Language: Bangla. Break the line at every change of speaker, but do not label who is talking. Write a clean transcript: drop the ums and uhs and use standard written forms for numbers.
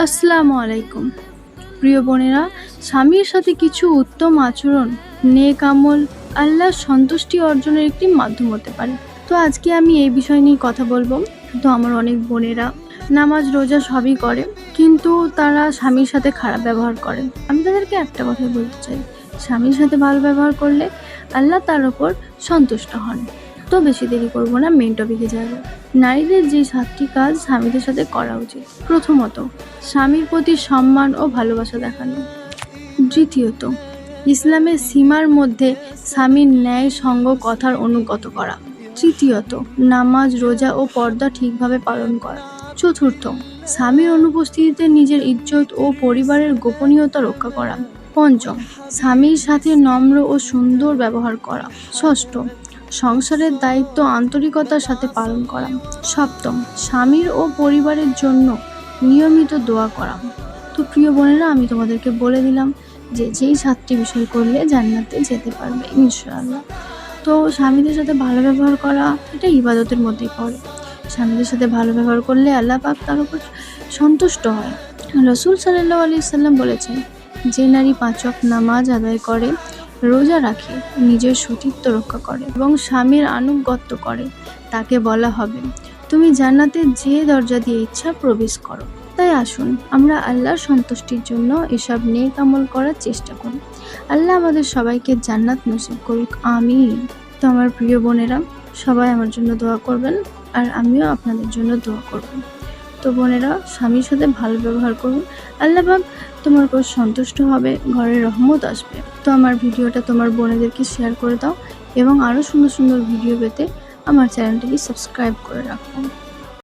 আসসালামু আলাইকুম। প্রিয় বোনেরা, স্বামীর সাথে কিছু উত্তম আচরণ, নেক আমল আল্লাহর সন্তুষ্টি অর্জনের একটি মাধ্যম হতে পারে। তো আজকে আমি এই বিষয় নিয়ে কথা বলবো। তো আমার অনেক বোনেরা নামাজ রোজা সবই করে, কিন্তু তারা স্বামীর সাথে খারাপ ব্যবহার করে। আমি তাদেরকে একটা কথাই বলতে চাই, স্বামীর সাথে ভালো ব্যবহার করলে আল্লাহ তার ওপর সন্তুষ্ট হন। তো বেশি দেরি করবো না, মেন টপিকে যাব। নারীদের যে 7টি কাজ স্বামীদের সাথে করা উচিত। প্রথমত, স্বামীর প্রতি সম্মান ও ভালোবাসা দেখানো। দ্বিতীয়ত, ইসলামের সীমার মধ্যে স্বামীর ন্যায় সঙ্গ কথার অনুগত করা। তৃতীয়ত, নামাজ রোজা ও পর্দা ঠিকভাবে পালন করা। চতুর্থ, স্বামীর অনুপস্থিতিতে নিজের ইজ্জত ও পরিবারের গোপনীয়তা রক্ষা করা। পঞ্চম, স্বামীর সাথে নম্র ও সুন্দর ব্যবহার করা। ষষ্ঠ, সংসারের দায়িত্ব আন্তরিকতার সাথে পালন করা। সপ্তম, স্বামীর ও পরিবারের জন্য নিয়মিত দোয়া করা। তো প্রিয় বোনেরা, আমি তোমাদেরকে বলে দিলাম যে যেই 7টি বিষয় করলে জান্নাতে যেতে পারবে ইনশাআল্লাহ। তো স্বামীদের সাথে ভালো ব্যবহার করা এটা ইবাদতের মধ্যেই পড়ে। স্বামীদের সাথে ভালো ব্যবহার করলে আল্লাহ পাক তার উপর সন্তুষ্ট হয়। রাসূল সাল্লাল্লাহু আলাইহি সাল্লাম বলেছেন, যে নারী 5 ওয়াক্ত নামাজ আদায় করে, রোজা রাখে, নিজের সতীত্ব রক্ষা করে এবং স্বামীর আনুগত্য করে, তাকে বলা হবে, তুমি জান্নাতে যে দরজা দিয়ে ইচ্ছা প্রবেশ করো। তাই আসুন আমরা আল্লাহর সন্তুষ্টির জন্য এসব নেক আমল করার চেষ্টা করি। আল্লাহ আমাদের সবাইকে জান্নাত নসিব করুক, আমিন। তো আমার প্রিয় বোনেরা, সবাই আমার জন্য দোয়া করবেন, আর আমিও আপনাদের জন্য দোয়া করব। তো বোনেরা, স্বামীর সাথে ভালো ব্যবহার করুন, আল্লাহ পাক তোমার উপর সন্তুষ্ট হবে, ঘরে রহমত আসবে। তো আমার ভিডিওটা তোমার বোনেদেরকে শেয়ার করে দাও এবং আরও সুন্দর সুন্দর ভিডিও পেতে আমার চ্যানেলটিকে সাবস্ক্রাইব করে রাখো।